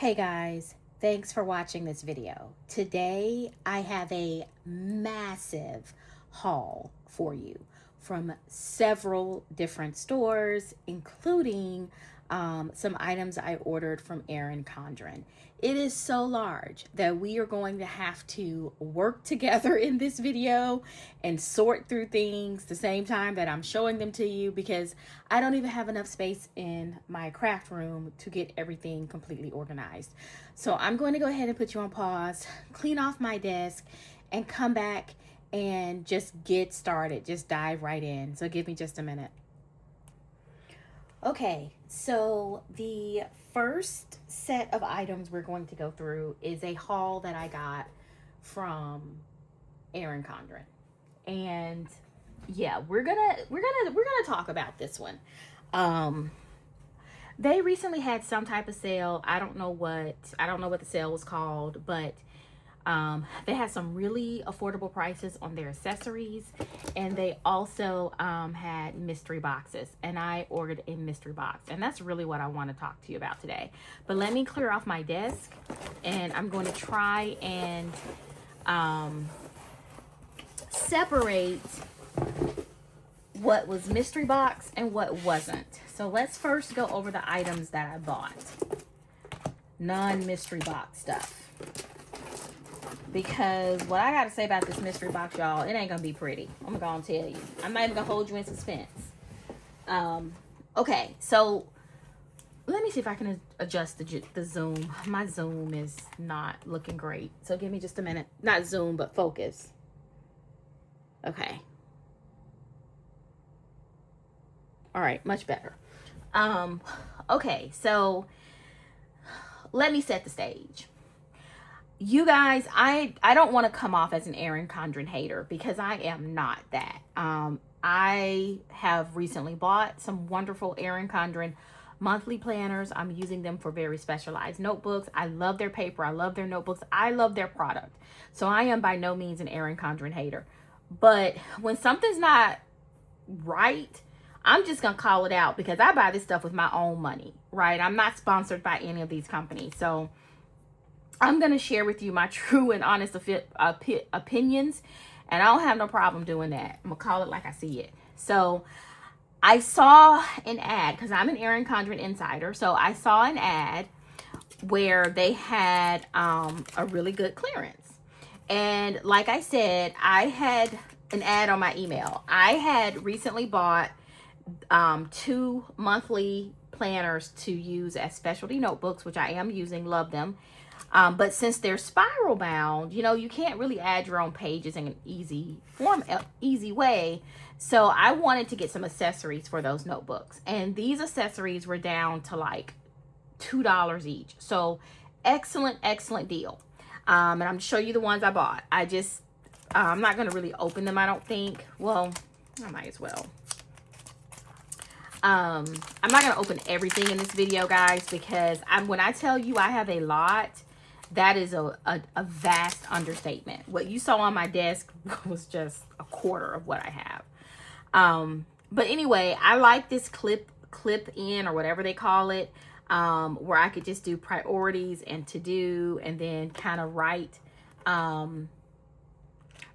Hey guys, thanks for watching this video. Today I have a massive haul for you from several different stores, including some items I ordered from Erin Condren. It is so large that we are going to have to work together in this video and sort through things the same time that I'm showing them to you, because I don't even have enough space in my craft room to get everything completely organized. So I'm going to go ahead and put you on pause, clean off my desk, and come back and just get started. Just dive right in. So give me just a minute. Okay, so the first set of items we're going to go through is a haul that I got from Erin Condren. And yeah, we're gonna talk about this one. They recently had some type of sale. I don't know what the sale was called, but they had some really affordable prices on their accessories, and they also had mystery boxes, and I ordered a mystery box, and that's really what I want to talk to you about today. But let me clear off my desk, and I'm going to try and separate what was mystery box and what wasn't. So let's first go over the items that I bought, non-mystery box stuff. Because what I got to say about this mystery box, y'all, it ain't going to be pretty. I'm going to tell you. I'm not even going to hold you in suspense. Okay, so let me see if I can adjust the zoom. My zoom is not looking great. So give me just a minute. Not zoom, but focus. Okay. All right, much better. Okay, so let me set the stage. You guys, I don't want to come off as an Erin Condren hater, because I am not that. I have recently bought some wonderful Erin Condren monthly planners. I'm using them for very specialized notebooks. I love their paper. I love their notebooks. I love their product. So I am by no means an Erin Condren hater. But when something's not right, I'm just going to call it out, because I buy this stuff with my own money, right? I'm not sponsored by any of these companies. So I'm going to share with you my true and honest opinions, and I don't have no problem doing that. I'm going to call it like I see it. So I saw an ad, because I'm an Erin Condren insider. So I saw an ad where they had a really good clearance. And like I said, I had an ad on my email. I had recently bought 2 monthly planners to use as specialty notebooks, which I am using, love them. But since they're spiral bound, you can't really add your own pages in an easy way. So I wanted to get some accessories for those notebooks. And these accessories were down to like $2 each. So excellent deal. And I'm going to show you the ones I bought. I'm not going to really open them, I don't think. Well, I might as well. I'm not going to open everything in this video, guys, because when I tell you I have a lot, that is a vast understatement. What you saw on my desk was just a quarter of what I have. But anyway, I like this clip in, or whatever they call it, where I could just do priorities and to do, and then kind of write on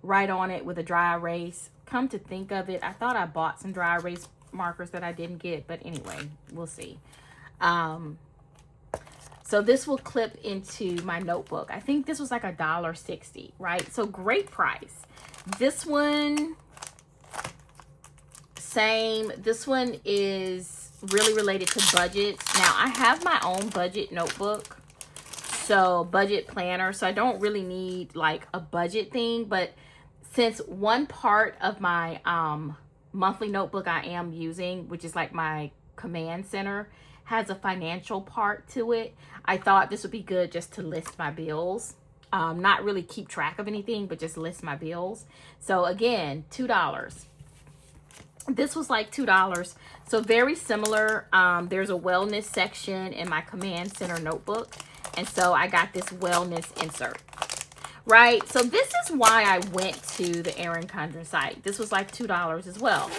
it with a dry erase. Come to think of it, I thought I bought some dry erase markers that I didn't get, but anyway, we'll see. So this will clip into my notebook. I think this was like $1.60, right? So great price. This one, same. This one is really related to budgets. Now I have my own budget notebook, so budget planner. So I don't really need like a budget thing, but since one part of my monthly notebook I am using, which is like my command center, has a financial part to it, I thought this would be good just to list my bills. Not really keep track of anything, but just list my bills. So again, $2. This was like $2. So very similar. There's a wellness section in my command center notebook. And so I got this wellness insert. Right? So this is why I went to the Erin Condren site. This was like $2 as well.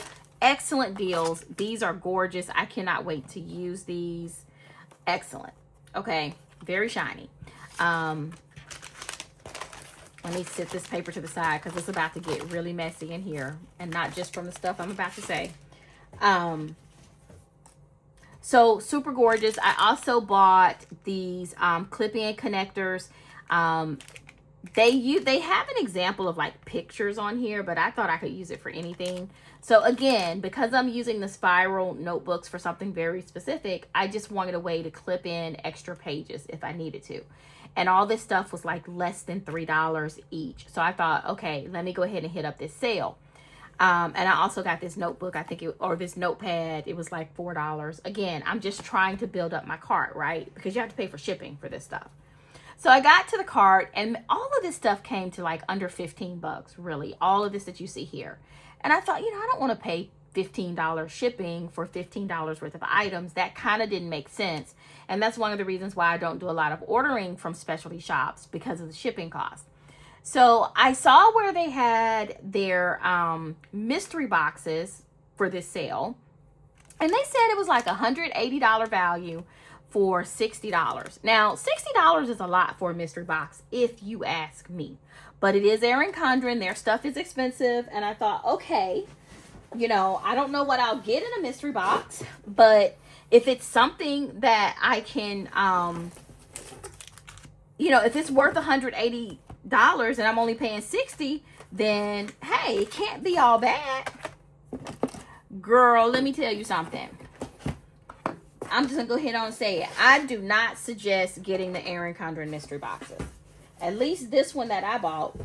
Excellent deals. These are gorgeous. I cannot wait to use these. Excellent. Okay. Very shiny. Let me set this paper to the side because it's about to get really messy in here. And not just from the stuff I'm about to say. So super gorgeous. I also bought these clip-in connectors. They have an example of like pictures on here, but I thought I could use it for anything. So again, because I'm using the spiral notebooks for something very specific, I just wanted a way to clip in extra pages if I needed to. And all this stuff was like less than $3 each. So I thought, okay, let me go ahead and hit up this sale. And I also got this notebook, or this notepad. It was like $4. Again, I'm just trying to build up my cart, right? Because you have to pay for shipping for this stuff. So I got to the cart, and all of this stuff came to like under 15 bucks, really. All of this that you see here. And I thought, I don't want to pay $15 shipping for $15 worth of items. That kind of didn't make sense. And that's one of the reasons why I don't do a lot of ordering from specialty shops, because of the shipping cost. So I saw where they had their mystery boxes for this sale. And they said it was like $180 value for $60. Now, $60 is a lot for a mystery box, if you ask me. But it is Erin Condren. Their stuff is expensive. And I thought, okay, I don't know what I'll get in a mystery box. But if it's something that I can, if it's worth $180 and I'm only paying $60, then, hey, it can't be all bad. Girl, let me tell you something. I'm just going to go ahead and say it. I do not suggest getting the Erin Condren mystery boxes. At least this one that I bought.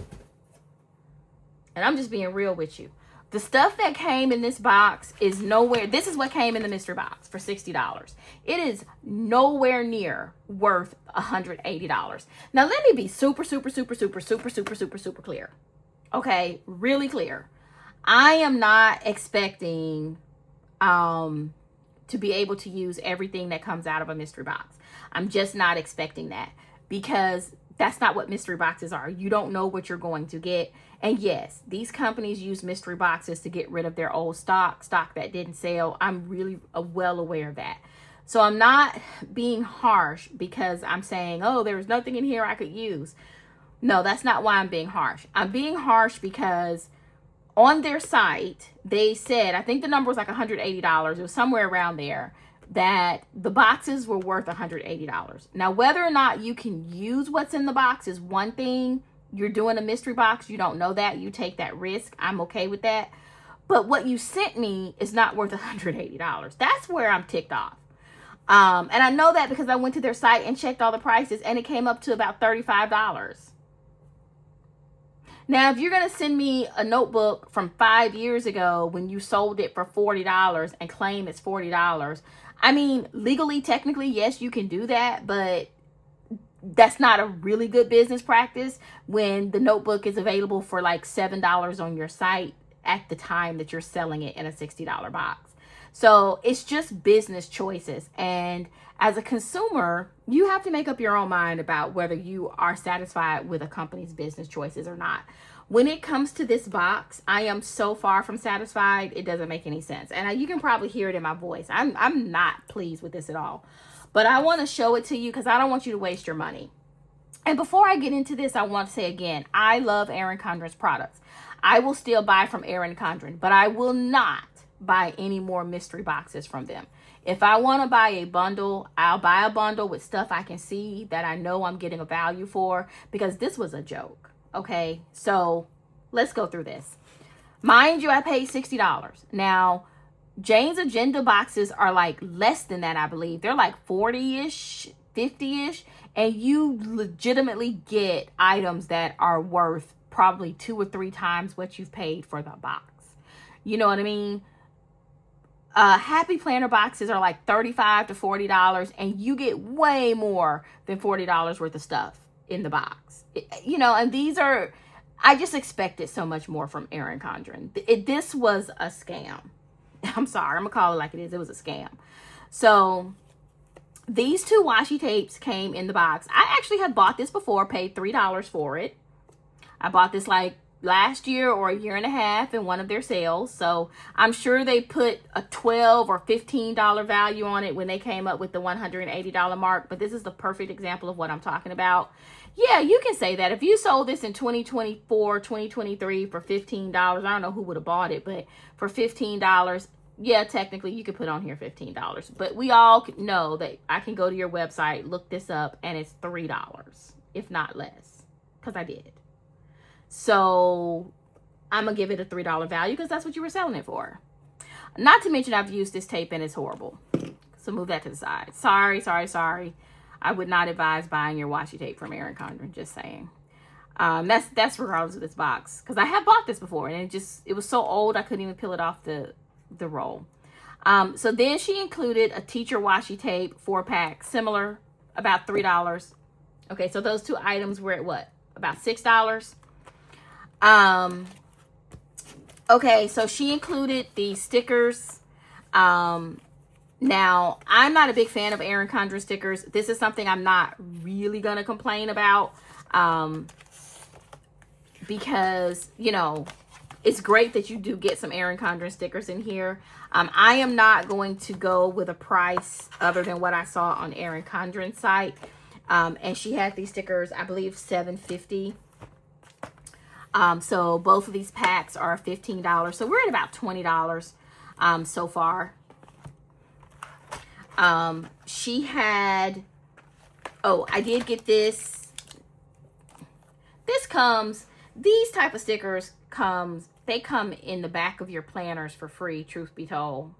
And I'm just being real with you. The stuff that came in this box is nowhere. This is what came in the mystery box for $60. It is nowhere near worth $180. Now, let me be super clear. Okay? Really clear. I am not expecting to be able to use everything that comes out of a mystery box. I'm just not expecting that, because that's not what mystery boxes are. You don't know what you're going to get. And yes, these companies use mystery boxes to get rid of their old stock that didn't sell. I'm really well aware of that. So I'm not being harsh because I'm saying, oh, there's nothing in here I could use. No, that's not why I'm being harsh. I'm being harsh because on their site, they said, I think the number was like $180. It was somewhere around there, that the boxes were worth $180. Now, whether or not you can use what's in the box is one thing. You're doing a mystery box. You don't know that. You take that risk. I'm okay with that. But what you sent me is not worth $180. That's where I'm ticked off. And I know that because I went to their site and checked all the prices, and it came up to about $35. Now, if you're going to send me a notebook from 5 years ago when you sold it for $40 and claim it's $40, I mean, legally, technically, yes, you can do that, but that's not a really good business practice when the notebook is available for like $7 on your site at the time that you're selling it in a $60 box. So it's just business choices. And as a consumer, you have to make up your own mind about whether you are satisfied with a company's business choices or not. When it comes to this box, I am so far from satisfied, it doesn't make any sense. And you can probably hear it in my voice. I'm not pleased with this at all. But I want to show it to you because I don't want you to waste your money. And before I get into this, I want to say again, I love Erin Condren's products. I will still buy from Erin Condren, but I will not buy any more mystery boxes from them. If I want to buy a bundle, I'll buy a bundle with stuff I can see that I know I'm getting a value for, because this was a joke. Okay, so let's go through this. Mind you, I paid $60. Now, Jane's Agenda boxes are like less than that, I believe. They're like 40-ish, 50-ish, and you legitimately get items that are worth probably 2 or 3 times what you've paid for the box. You know what I mean? Happy Planner boxes are like $35 to $40, and you get way more than $40 worth of stuff in the box. And these are, I just expected so much more from Erin Condren. This was a scam. I'm sorry, I'm gonna call it like it is. It was a scam. So these 2 washi tapes came in the box. I actually had bought this before, paid $3 for it. I bought this like last year or a year and a half in one of their sales. So I'm sure they put a $12 or $15 value on it when they came up with the $180 mark. But this is the perfect example of what I'm talking about. Yeah, you can say that. If you sold this in 2024, 2023 for $15, I don't know who would have bought it, but for $15, yeah, technically you could put on here $15. But we all know that I can go to your website, look this up, and it's $3, if not less, because I did. So I'm going to give it a $3 value because that's what you were selling it for. Not to mention I've used this tape and it's horrible. So move that to the side. Sorry. I would not advise buying your washi tape from Erin Condren, just saying. That's regardless of this box, because I have bought this before and it was so old I couldn't even peel it off the roll. So then she included a teacher washi tape 4-pack, similar, about $3. Okay, so those two items were at what? About $6. Okay, so she included the stickers. Now, I'm not a big fan of Erin Condren stickers. This is something I'm not really going to complain about, because, you know, it's great that you do get some Erin Condren stickers in here. I am not going to go with a price other than what I saw on Erin Condren's site. And she had these stickers, I believe, $7.50. So both of these packs are $15. So we're at about $20 so far. She had, I did get this. These type of stickers they come in the back of your planners for free, truth be told.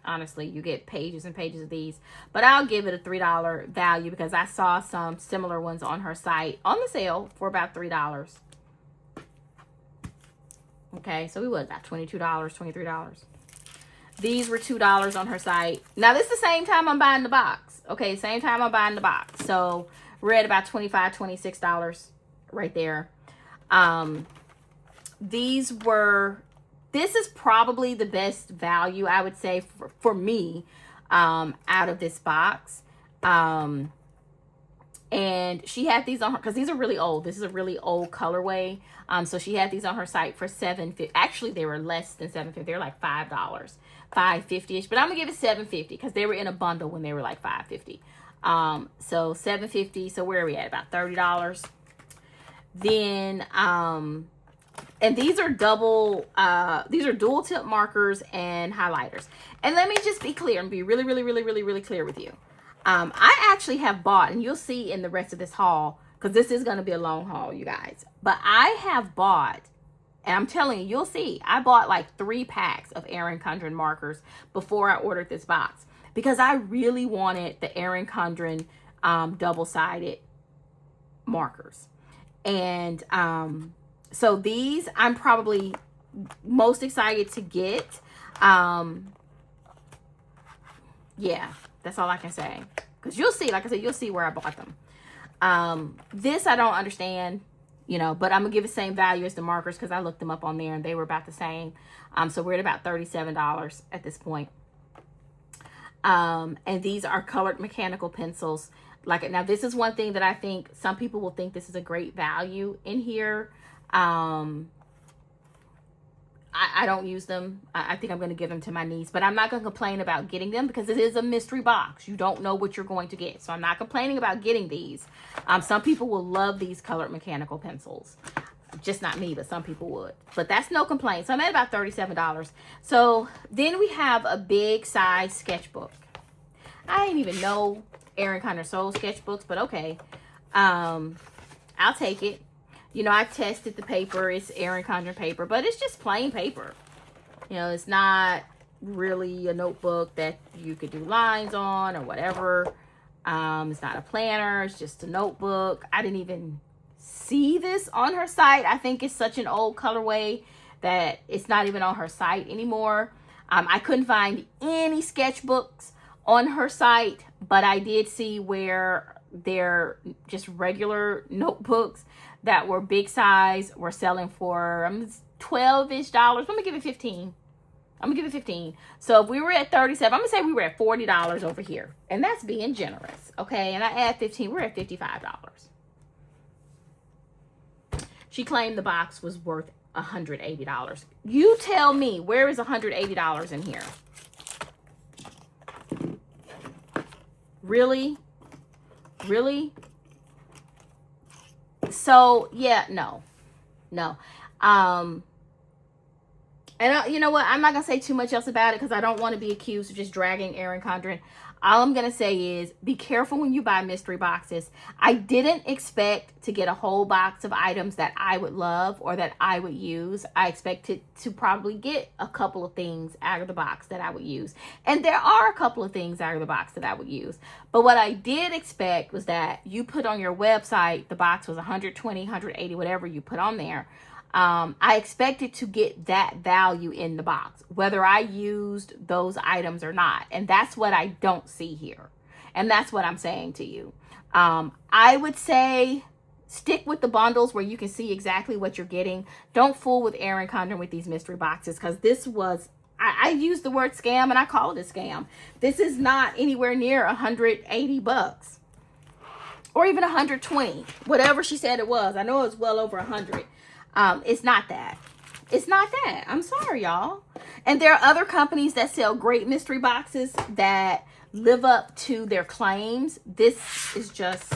Honestly, you get pages and pages of these. But I'll give it a $3 value because I saw some similar ones on her site on the sale for about $3. Okay, so we was about $22, $23. These were $2 on her site. Now, this is the same time I'm buying the box. Okay, same time I'm buying the box. So we're at about $25, $26 right there. This is probably the best value, I would say, for me, out of this box. And she had these on her, because these are really old. This is a really old colorway. So she had these on her site for $7.50. Actually, they were less than $7.50. They were like $5, $5.50-ish. But I'm gonna give it $7.50 because they were in a bundle when they were like $5.50. So $7.50. So where are we at? About $30. Then and these are dual tip markers and highlighters. And let me just be clear and be really clear with you. I actually have bought, and you'll see in the rest of this haul, because this is going to be a long haul, you guys. But I have bought, and I'm telling you, you'll see, I bought like 3 packs of Erin Condren markers before I ordered this box, because I really wanted the Erin Condren double-sided markers. And so these I'm probably most excited to get. Yeah, that's all I can say. Because you'll see, like I said, you'll see where I bought them. This I don't understand, you know, but I'm going to give it the same value as the markers because I looked them up on there and they were about the same. So we're at about $37 at this point. And these are colored mechanical pencils. Like, now this is one thing that I think some people will think this is a great value in here. I don't use them. I think I'm going to give them to my niece, but I'm not going to complain about getting them because it is a mystery box. You don't know what you're going to get. So I'm not complaining about getting these. Some people will love these colored mechanical pencils. Just not me, but some people would. But that's no complaint. So I'm at about $37. So then we have a big size sketchbook. I didn't even know Erin Condren sold sketchbooks, but okay. I'll take it. You know, I tested the paper. It's Erin Condren paper, but it's just plain paper. You know, it's not really a notebook that you could do lines on or whatever. It's not a planner. It's just a notebook. I didn't even see this on her site. I think it's such an old colorway that it's not even on her site anymore. I couldn't find any sketchbooks on her site, but I did see where they're just regular notebooks that were big size were selling for $12-ish. I'm gonna give it 15. I'm gonna give it 15. So if we were at 37, I'm gonna say we were at $40 over here, and that's being generous, okay? And I add 15, we're at $55. She claimed the box was worth $180. You tell me, where is $180 in here? Really? Really? So, yeah, no. And you know what? I'm not going to say too much else about it because I don't want to be accused of just dragging Erin Condren. All I'm going to say is be careful when you buy mystery boxes. I didn't expect to get a whole box of items that I would love or that I would use. I expected to probably get a couple of things out of the box that I would use. And there are a couple of things out of the box that I would use. But what I did expect was that you put on your website, the box was 120, 180, whatever you put on there. I expected to get that value in the box, whether I used those items or not. And that's what I don't see here. And that's what I'm saying to you. I would say stick with the bundles where you can see exactly what you're getting. Don't fool with Erin Condren with these mystery boxes, because this was, I use the word scam and I call it a scam. This is not anywhere near $180 or even 120, whatever she said it was. I know it was well over 100. It's not that. It's not that. I'm sorry, y'all. And there are other companies that sell great mystery boxes that live up to their claims. This is just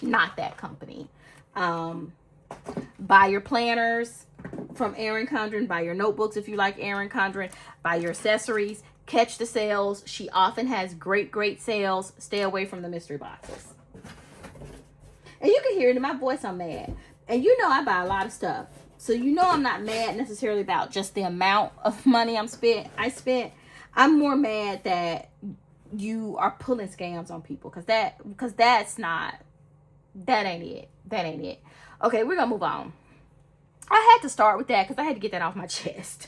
not that company. Buy your planners from Erin Condren. Buy your notebooks if you like Erin Condren. Buy your accessories. Catch the sales. She often has great sales. Stay away from the mystery boxes. And you can hear it in my voice, I'm mad. And you know I buy a lot of stuff. So you know I'm not mad necessarily about just the amount of money I spent. I'm more mad that you are pulling scams on people. Because that's not, that ain't it. That ain't it. Okay, we're going to move on. I had to start with that because I had to get that off my chest.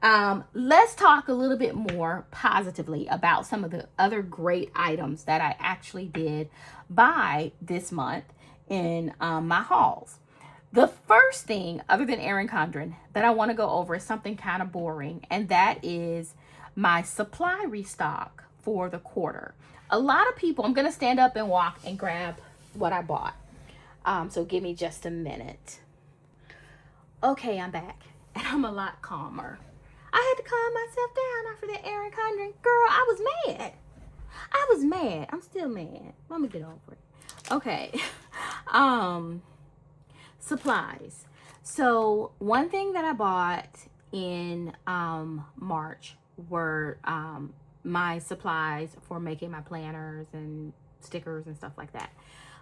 Let's talk a little bit more positively about some of the other great items that I actually did buy this month in my hauls. The first thing, other than Erin Condren, that I want to go over is something kind of boring, and that is my supply restock for the quarter. A lot of people, I'm going to stand up and walk and grab what I bought. So give me just a minute. Okay, I'm back, and I'm a lot calmer. I had to calm myself down after that Erin Condren. Girl, I was mad. I'm still mad. Let me get over it. Okay. Supplies. So one thing that I bought in March were my supplies for making my planners and stickers and stuff like that.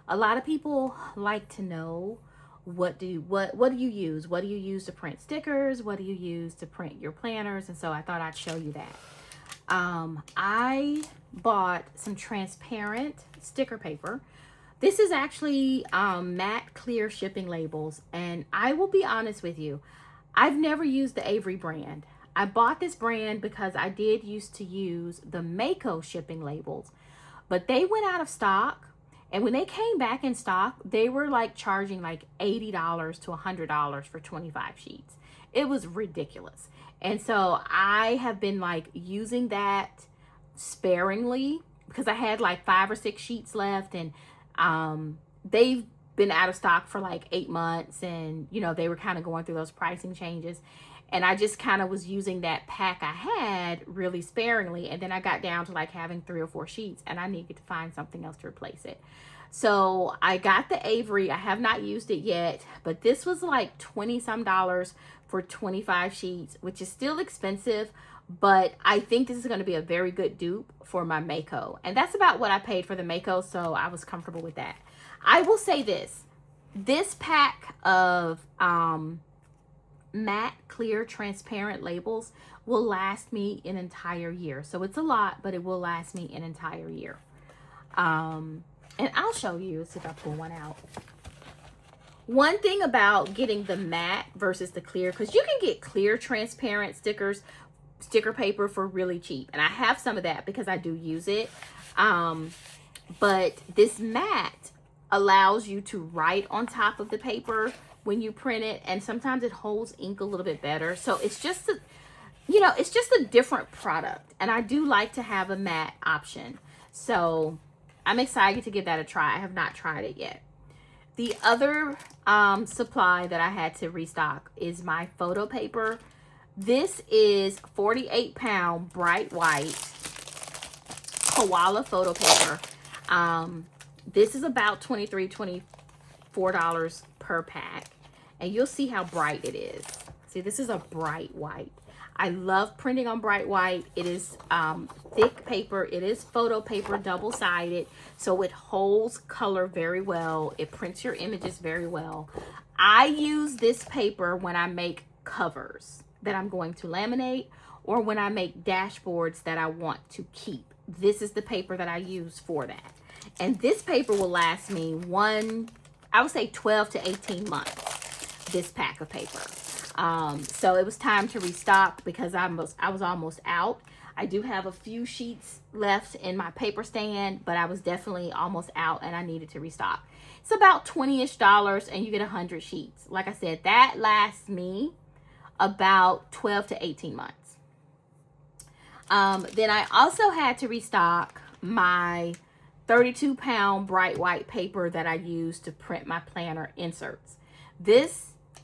A lot of people like to know what do you use? What do you use to print stickers? What do you use to print your planners? And so I thought I'd show you that. I bought some transparent sticker paper. This is actually matte clear shipping labels, and I will be honest with you, I've never used the Avery brand. I bought this brand because I did used to use the Mako shipping labels, but they went out of stock, and when they came back in stock, they were like charging like $80 to $100 for 25 sheets. It was ridiculous. And so I have been like using that sparingly because I had like 5 or 6 sheets left, and they've been out of stock for like 8 months, and you know, they were kind of going through those pricing changes, and I just kind of was using that pack I had really sparingly, and then I got down to like having 3 or 4 sheets, and I needed to find something else to replace it. So I got the Avery. I have not used it yet, but this was like $20 some for 25 sheets, which is still expensive, but I think this is going to be a very good dupe for my Mako. And that's about what I paid for the Mako, so I was comfortable with that. I will say this pack of matte, clear, transparent labels will last me an entire year. So it's a lot, but it will last me an entire year. And I'll show you, let's see if I pull one out. One thing about getting the matte versus the clear, because you can get clear, transparent sticker paper for really cheap, and I have some of that because I do use it, but this matte allows you to write on top of the paper when you print it, and sometimes it holds ink a little bit better. So it's just a different product, and I do like to have a matte option, so I'm excited to give that a try. I have not tried it yet. The other supply that I had to restock is my photo paper. This is 48-pound bright white koala photo paper. This is about $24 per pack, and you'll see how bright it is. See, this is a bright white. I love printing on bright white. It is thick paper. It is photo paper, double-sided, so it holds color very well. It prints your images very well. I use this paper when I make covers that I'm going to laminate, or when I make dashboards that I want to keep. This is the paper that I use for that. And this paper will last me I would say 12 to 18 months, this pack of paper. So it was time to restock because I was almost out. I do have a few sheets left in my paper stand, but I was definitely almost out and I needed to restock. It's about $20-ish and you get 100 sheets. Like I said, that lasts me about 12 to 18 months. Then I also had to restock my 32-pound bright white paper that I use to print my planner inserts.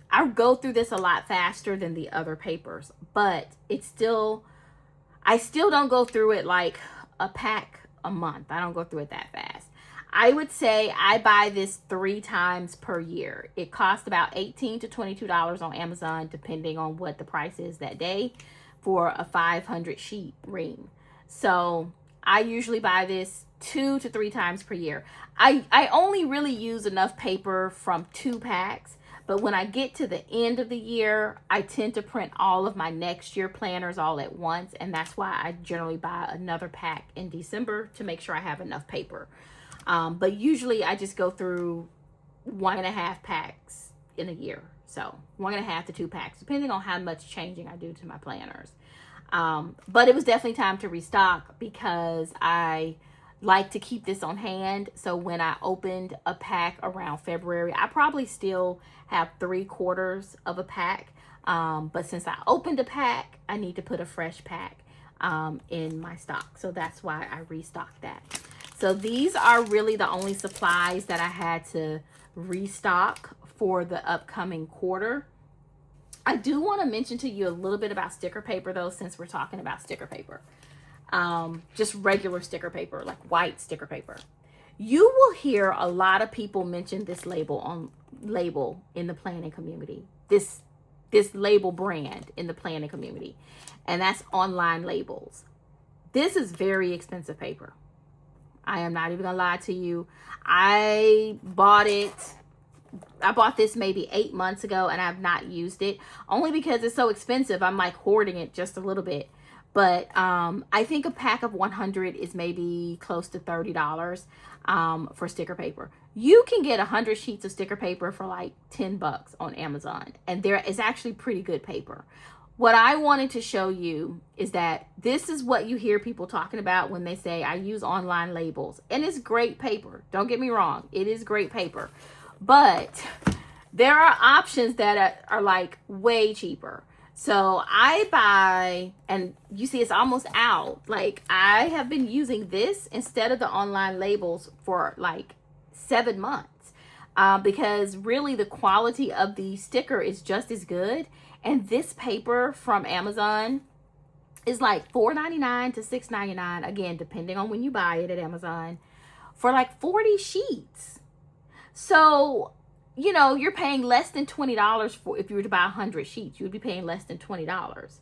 I go through this a lot faster than the other papers, but I still don't go through it like a pack a month. I don't go through it that fast. I would say I buy this 3 times per year. It costs about $18 to $22 on Amazon, depending on what the price is that day, for a 500 sheet ream. So I usually buy this 2 to 3 times per year. I only really use enough paper from 2 packs, but when I get to the end of the year, I tend to print all of my next year planners all at once, and that's why I generally buy another pack in December to make sure I have enough paper. But usually I just go through 1.5 packs in a year. So 1.5 to 2 packs, depending on how much changing I do to my planners. But it was definitely time to restock because I like to keep this on hand. So when I opened a pack around February, I probably still have 3/4 of a pack. But since I opened a pack, I need to put a fresh pack in my stock. So that's why I restocked that. So these are really the only supplies that I had to restock for the upcoming quarter. I do want to mention to you a little bit about sticker paper though, since we're talking about sticker paper. Just regular sticker paper, like white sticker paper. You will hear a lot of people mention this label in the planning community. This label brand in the planning community, and that's Online Labels. This is very expensive paper. I am not even gonna lie to you. I bought this maybe 8 months ago and I've not used it, only because it's so expensive. I'm like hoarding it just a little bit. But I think a pack of 100 is maybe close to $30 for sticker paper. You can get 100 sheets of sticker paper for like $10 on Amazon, and there is actually pretty good paper. What I wanted to show you is that this is what you hear people talking about when they say, I use Online Labels. And it's great paper. Don't get me wrong. It is great paper. But there are options that are like way cheaper. So I buy, and you see it's almost out. Like I have been using this instead of the Online Labels for like 7 months. Because really the quality of the sticker is just as good. And this paper from Amazon is like $4.99 to $6.99, again, depending on when you buy it at Amazon, for like 40 sheets. So, you know, you're paying less than $20 for, if you were to buy 100 sheets, you would be paying less than $20.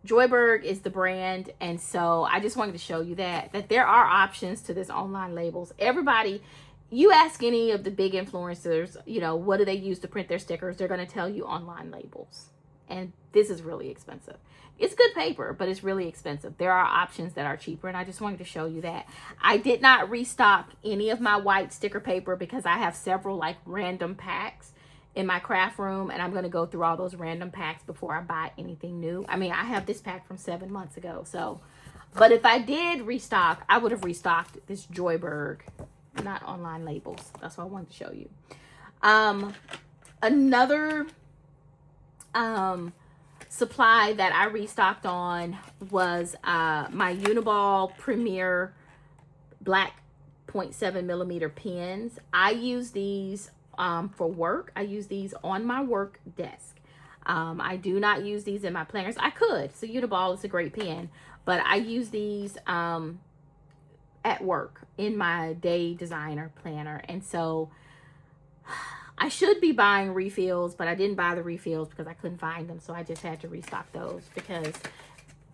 Joyberg is the brand, and so I just wanted to show you that there are options to this Online Labels. Everybody, you ask any of the big influencers, you know, what do they use to print their stickers? They're going to tell you Online Labels, and this is really expensive. It's good paper, but it's really expensive. There are options that are cheaper, and I just wanted to show you that. I did not restock any of my white sticker paper because I have several like random packs in my craft room, and I'm going to go through all those random packs before I buy anything new. I mean, I have this pack from 7 months ago, so, but if I did restock, I would have restocked this Joyberg, not Online Labels. That's what I wanted to show you. Another supply that I restocked on was my Uniball Premier black 0.7 millimeter pens. I use these for work. I use these on my work desk. I do not use these in my planners. I could. So Uniball is a great pen, but I use these at work in my day designer planner. And so I should be buying refills, but I didn't buy the refills because I couldn't find them. So I just had to restock those because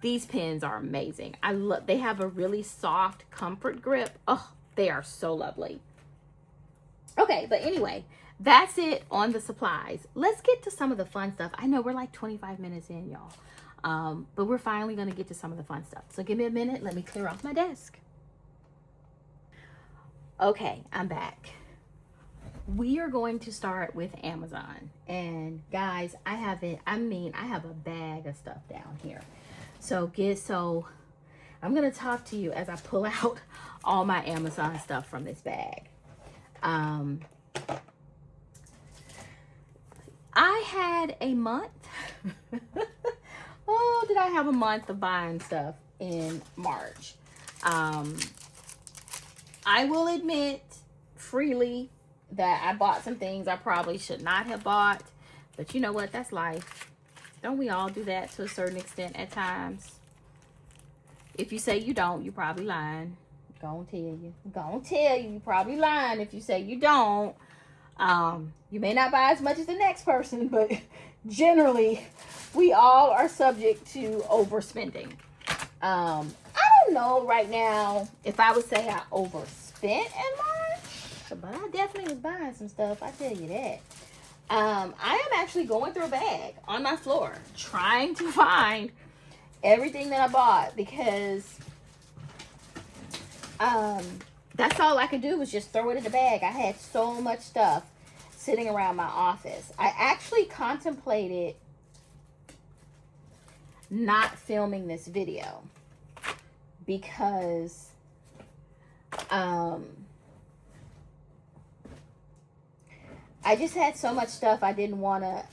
these pens are amazing. They have a really soft comfort grip. Oh, they are so lovely. Okay, but anyway, that's it on the supplies. Let's get to some of the fun stuff. I know we're like 25 minutes in, y'all. But we're finally going to get to some of the fun stuff. So give me a minute. Let me clear off my desk. Okay, I'm back. We are going to start with Amazon. And guys, I have a bag of stuff down here. So I'm going to talk to you as I pull out all my Amazon stuff from this bag. I had a month. Oh, did I have a month of buying stuff in March? I will admit freely that I bought some things I probably should not have bought, but you know what? That's life. Don't we all do that to a certain extent at times? If you say you don't, you're probably lying. Gonna tell you. You're probably lying if you say you don't. You may not buy as much as the next person, but generally, we all are subject to overspending. I don't know right now if I would say I overspent in March, but I definitely was buying some stuff. I tell you that. I am actually going through a bag on my floor, trying to find everything that I bought because that's all I could do was just throw it in the bag. I had so much stuff sitting around my office. I actually contemplated not filming this video because I just had so much stuff I didn't want to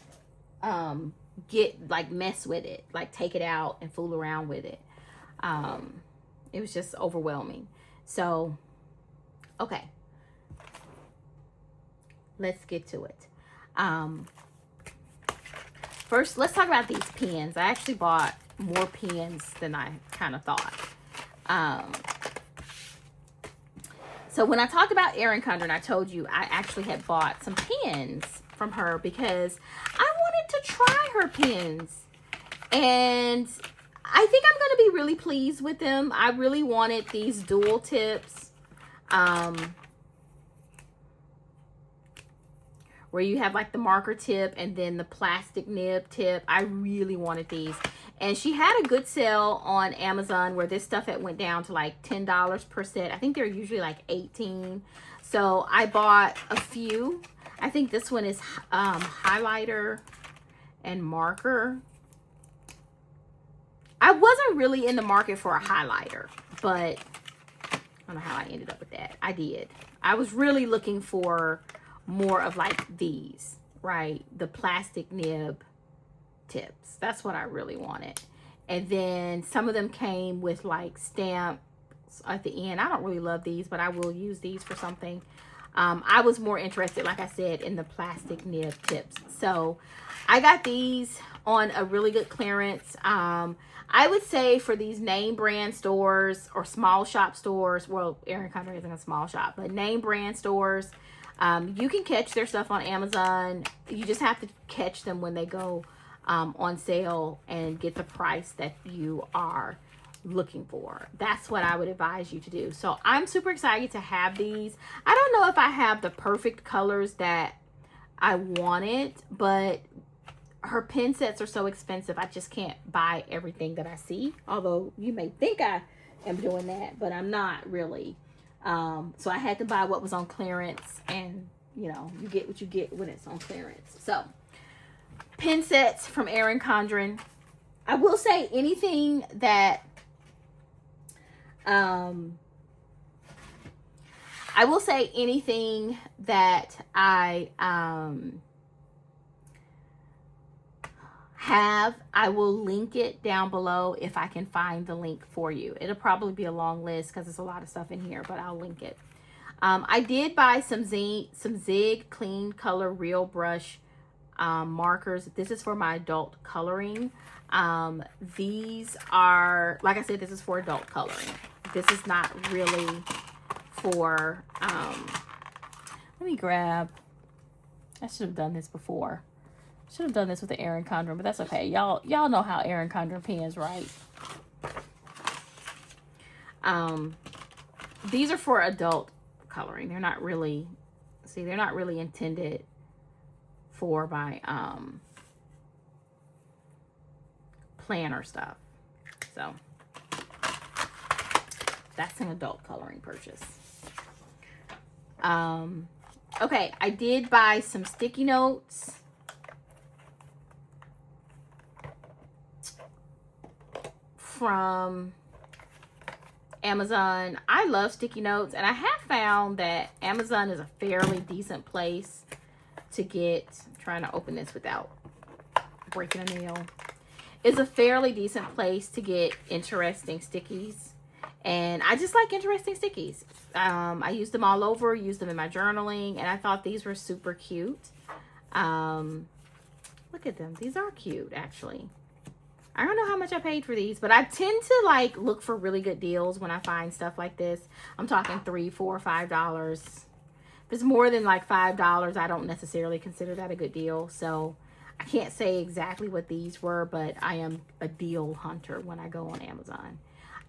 mess with it, like take it out and fool around with it. It was just overwhelming. So, okay, let's get to it. First, let's talk about these pens. I actually bought more pens than I kind of thought. So when I talked about Erin Condren, I told you I actually had bought some pens from her because I wanted to try her pens. And I think I'm going to be really pleased with them. I really wanted these dual tips. Where you have like the marker tip and then the plastic nib tip. I really wanted these. And she had a good sale on Amazon where this stuff had went down to like $10 per set. I think they're usually like $18. So I bought a few. I think this one is highlighter and marker. I wasn't really in the market for a highlighter, but I don't know how I ended up with that. I did. I was really looking for more of like these, right? The plastic nib tips. That's what I really wanted. And then some of them came with like stamps at the end. I don't really love these, but I will use these for something. I was more interested, like I said, in the plastic nib tips. So I got these on a really good clearance. I would say for these name brand stores or small shop stores, well, Erin Condren isn't a small shop, but name brand stores, you can catch their stuff on Amazon. You just have to catch them when they go on sale and get the price that you are looking for. That's what I would advise you to do. So I'm super excited to have these. I don't know if I have the perfect colors that I wanted, but her pen sets are so expensive. I just can't buy everything that I see. Although you may think I am doing that, but I'm not really. So I had to buy what was on clearance, and you know, you get what you get when it's on clearance. So pen sets from Erin Condren. I will say anything that I have. I will link it down below if I can find the link for you. It'll probably be a long list because there's a lot of stuff in here, but I'll link it. I did buy some Zig Clean Color Real Brush markers. This is for my adult coloring. These are, like I said, this is for adult coloring. This is not really for, let me grab, I should have done this before. Should have done this with the Erin Condren, but that's okay. Y'all know how Erin Condren pens, right? These are for adult coloring. They're not really, see, they're not really intended for my planner stuff. So that's an adult coloring purchase. Okay, I did buy some sticky notes. From Amazon. I love sticky notes, and I have found that Amazon is a fairly decent place to get, I'm trying to open this without breaking a nail. It's a fairly decent place to get interesting stickies, and I just like interesting stickies. I use them all over, use them in my journaling, and I thought these were super cute. Look at them. These are cute, actually. I don't know how much I paid for these, but I tend to like look for really good deals when I find stuff like this. I'm talking $3, $4, $5. If it's more than like $5, I don't necessarily consider that a good deal. So I can't say exactly what these were, but I am a deal hunter when I go on Amazon.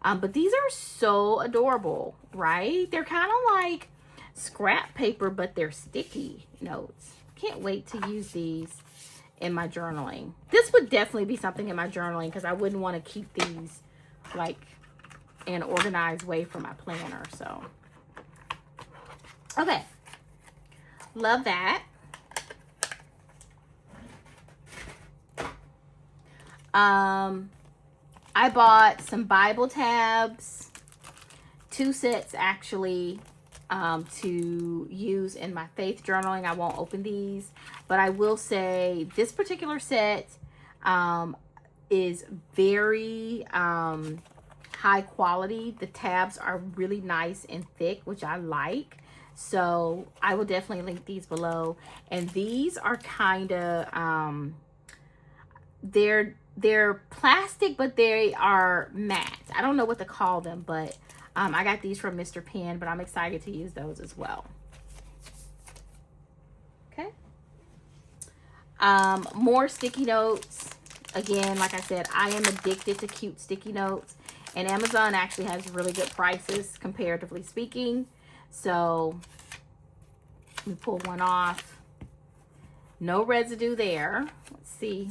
But these are so adorable, right? They're kind of like scrap paper, but they're sticky notes. Can't wait to use these in my journaling. This would definitely be something in my journaling because I wouldn't want to keep these like in an organized way for my planner. So okay, love that. I bought some Bible tabs, 2 sets actually, to use in my faith journaling. I won't open these, but I will say this particular set is very high quality. The tabs are really nice and thick, which I like. So I will definitely link these below. And these are kind of, they're plastic, but they are matte. I don't know what to call them, but I got these from Mr. Pen, but I'm excited to use those as well. Okay. More sticky notes. Again, like I said, I am addicted to cute sticky notes, and Amazon actually has really good prices, comparatively speaking. So let me pull one off. No residue there. Let's see.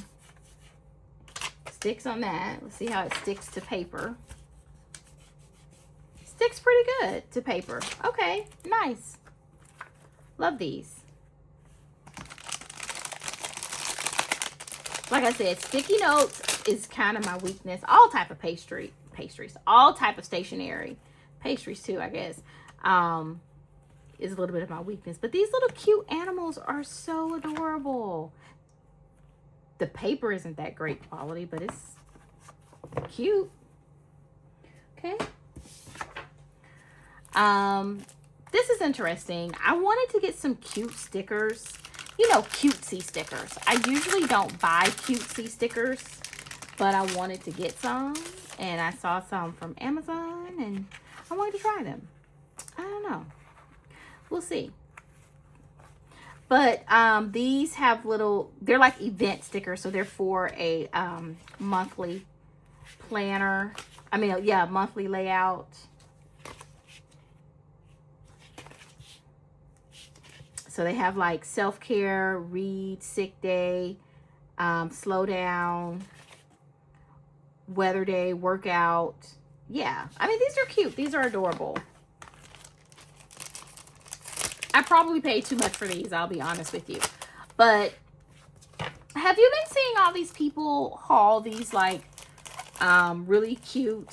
Sticks on that. Let's see how it sticks to paper. Sticks pretty good to paper. Okay, nice. Love these. Like I said, sticky notes is kind of my weakness. All type of pastries, all type of stationery, pastries too, I guess, is a little bit of my weakness. But these little cute animals are so adorable. The paper isn't that great quality, but it's cute. Okay. This is interesting. I wanted to get some cute stickers. You know, cutesy stickers. I usually don't buy cutesy stickers, but I wanted to get some, and I saw some from Amazon, and I wanted to try them. I don't know. We'll see. But these have little, they're like event stickers, so they're for a monthly planner. I mean, yeah, monthly layout. So they have like self-care, read, sick day, slow down, weather day, workout. Yeah, I mean, these are cute. These are adorable. I probably paid too much for these, I'll be honest with you. But have you been seeing all these people haul these like really cute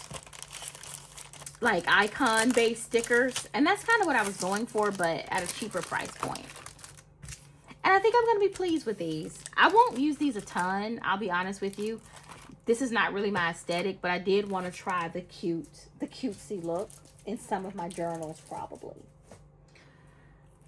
like icon based stickers? And that's kind of what I was going for, but at a cheaper price point. And I think I'm going to be pleased with these. I won't use these a ton, I'll be honest with you. This is not really my aesthetic, but I did want to try the cutesy look in some of my journals probably.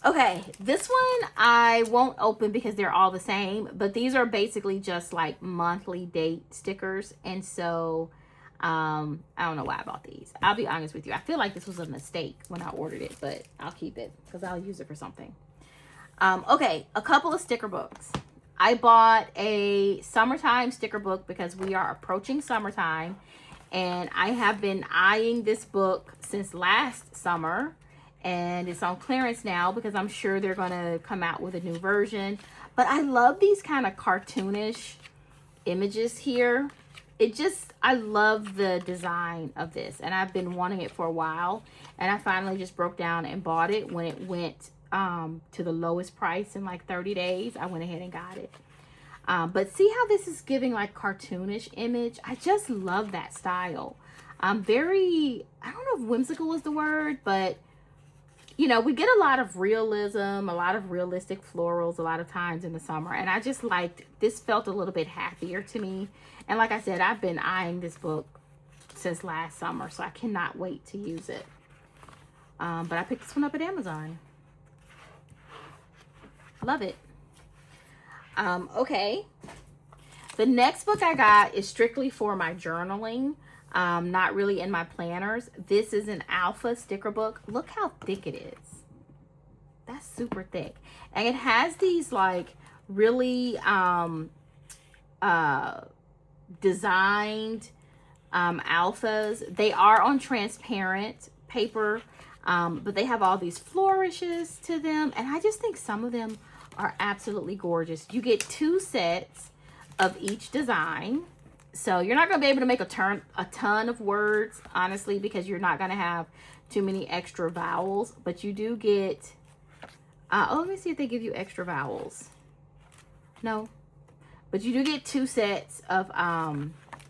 Okay, this one I won't open because they're all the same, but these are basically just like monthly date stickers. And so I don't know why I bought these. I'll be honest with you. I feel like this was a mistake when I ordered it, but I'll keep it because I'll use it for something. Okay, a couple of sticker books. I bought a summertime sticker book because we are approaching summertime, and I have been eyeing this book since last summer, and it's on clearance now because I'm sure they're going to come out with a new version. But I love these kind of cartoonish images here. I love the design of this, and I've been wanting it for a while, and I finally just broke down and bought it when it went to the lowest price in like 30 days. I went ahead and got it. But see how this is giving like cartoonish image? I just love that style. I don't know if whimsical is the word, but you know, we get a lot of realism, a lot of realistic florals a lot of times in the summer. And I just liked, this felt a little bit happier to me. And like I said, I've been eyeing this book since last summer, so I cannot wait to use it. But I picked this one up at Amazon. Love it. Okay. The next book I got is strictly for my journaling. Not really in my planners. This is an alpha sticker book. Look how thick it is. That's super thick. And it has these like really designed alphas. They are on transparent paper, but they have all these flourishes to them. And I just think some of them are absolutely gorgeous. You get 2 sets of each design. So you're not going to be able to make a ton of words, honestly, because you're not going to have too many extra vowels. But you do get, let me see if they give you extra vowels. No. But you do get 2 sets of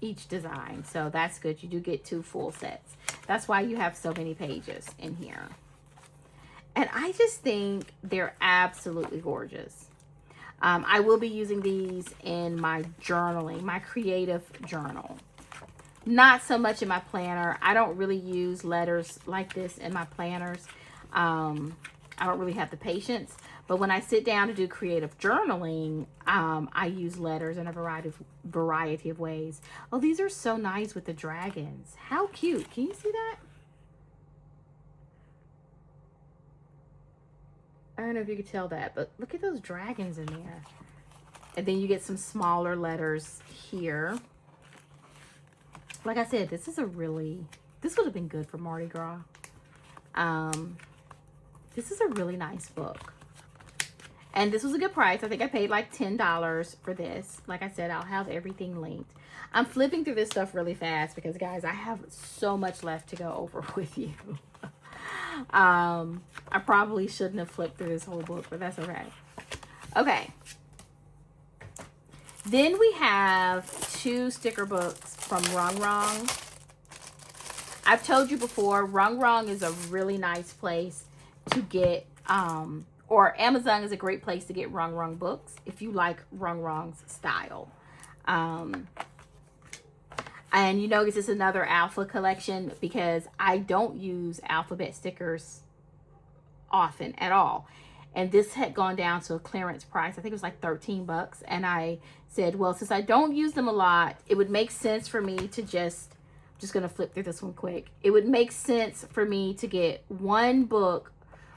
each design. So that's good. You do get 2 full sets. That's why you have so many pages in here. And I just think they're absolutely gorgeous. I will be using these in my journaling, my creative journal. Not so much in my planner. I don't really use letters like this in my planners. I don't really have the patience. But when I sit down to do creative journaling, I use letters in a variety of ways. Oh, these are so nice with the dragons. How cute. Can you see that? I don't know if you could tell that, but look at those dragons in there. And then you get some smaller letters here. Like I said, this would have been good for Mardi Gras. This is a really nice book. And this was a good price. I think I paid like $10 for this. Like I said, I'll have everything linked. I'm flipping through this stuff really fast because, guys, I have so much left to go over with you. I probably shouldn't have flipped through this whole book, but that's okay. Okay. Then we have 2 sticker books from Rung Rung. I've told you before, Rung Rung is a really nice place to get, or Amazon is a great place to get Rung Rung books if you like Rung Rung's style. And you notice it's another alpha collection because I don't use alphabet stickers often at all. And this had gone down to a clearance price. I think it was like 13 bucks. And I said, well, since I don't use them a lot, it would make sense for me to I'm just going to flip through this one quick. It would make sense for me to get one book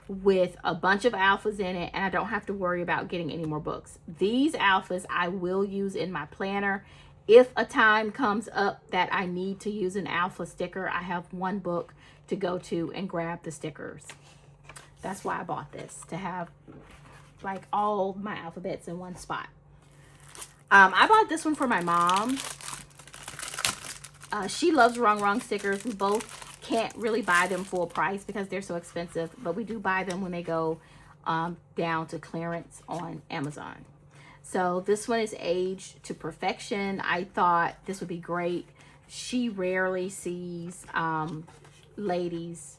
with a bunch of alphas in it, and I don't have to worry about getting any more books. These alphas I will use in my planner. If a time comes up that I need to use an alpha sticker, I have one book to go to and grab the stickers. That's why I bought this, to have like all my alphabets in one spot. I bought this one for my mom. She loves Rung Rung stickers. We both can't really buy them full price because they're so expensive, but we do buy them when they go down to clearance on Amazon. So this one is Aged to Perfection. I thought this would be great. She rarely sees ladies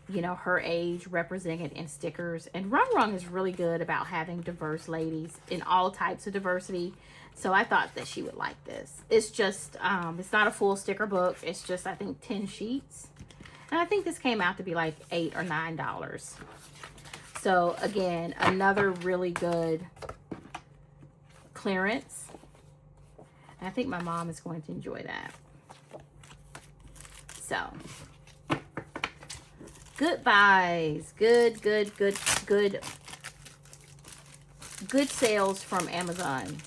you know, her age represented in stickers. And Rung Rung is really good about having diverse ladies in all types of diversity. So I thought that she would like this. It's just, it's not a full sticker book. It's just, I think, 10 sheets. And I think this came out to be like $8 or $9. So again, another really good clearance. And I think my mom is going to enjoy that. So, good buys. Good sales from Amazon.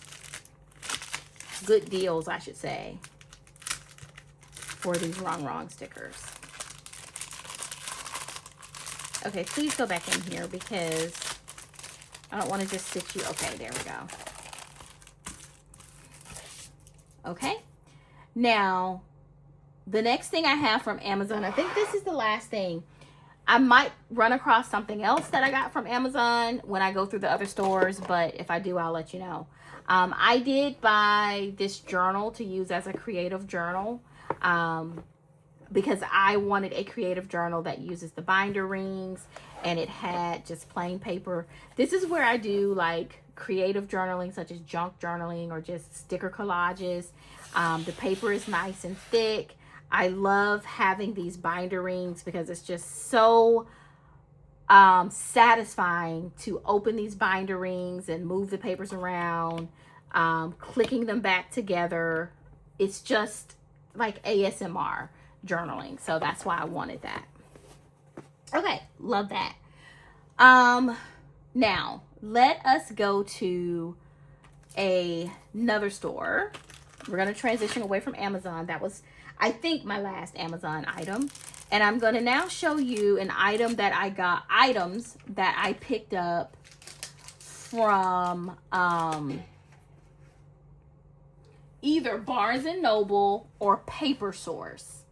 Good deals, I should say, for these Wrong Wrong stickers. Okay, please go back in here because I don't want to just stitch you. Okay, there we go. Okay, now the next thing I have from Amazon, I think this is the last thing. I might run across something else that I got from Amazon when I go through the other stores, but if I do, I'll let you know. I did buy this journal to use as a creative journal because I wanted a creative journal that uses the binder rings, and it had just plain paper. This is where I do like creative journaling, such as junk journaling or just sticker collages. The paper is nice and thick. I love having these binder rings because it's just so satisfying to open these binder rings and move the papers around, clicking them back together. It's just like ASMR journaling. So that's why I wanted that. Okay, love that. Now let us go to another store. We're going to transition away from Amazon. That was, I think, my last Amazon item. And I'm going to now show you an item that I got, items that I picked up from either Barnes & Noble or Paper Source.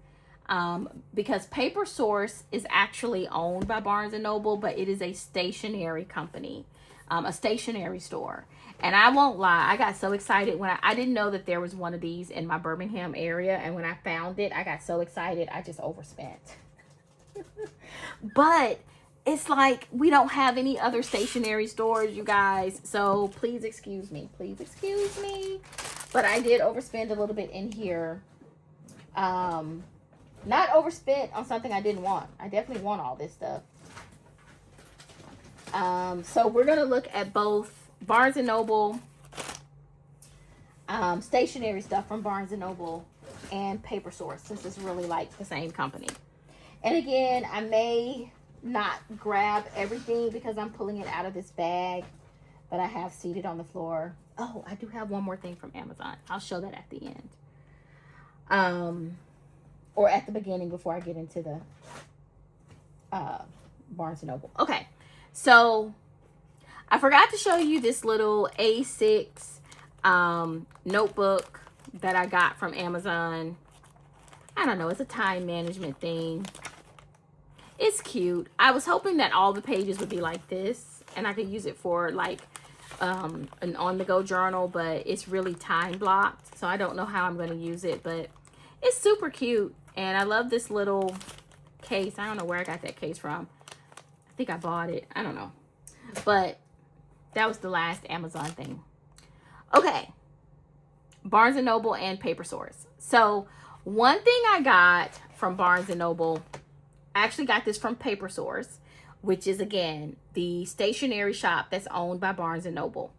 Because Paper Source is actually owned by Barnes & Noble, but it is a stationery company, a stationery store. And I won't lie, I got so excited when I didn't know that there was one of these in my Birmingham area. And when I found it, I got so excited, I just overspent. But it's like we don't have any other stationery stores, you guys. So please excuse me. Please excuse me. But I did overspend a little bit in here. Not overspent on something I didn't want. I definitely want all this stuff. So we're going to look at both Barnes & Noble, stationery stuff from Barnes & Noble, and Paper Source, since it's really like the same company. And again, I may not grab everything because I'm pulling it out of this bag that I have seated on the floor. Oh, I do have one more thing from Amazon. I'll show that at the end. Or at the beginning before I get into the Barnes & Noble. Okay, so I forgot to show you this little A6 notebook that I got from Amazon. I don't know, it's a time management thing. It's cute. I was hoping that all the pages would be like this and I could use it for like an on-the-go journal, but it's really time blocked, so I don't know how I'm going to use it, but it's super cute. And I love this little case. I don't know where I got that case from. I think I bought it. I don't know. But that was the last Amazon thing. Okay. Barnes & Noble and Paper Source. So one thing I got from Barnes & Noble, I actually got this from Paper Source, which is, again, the stationery shop that's owned by Barnes & Noble.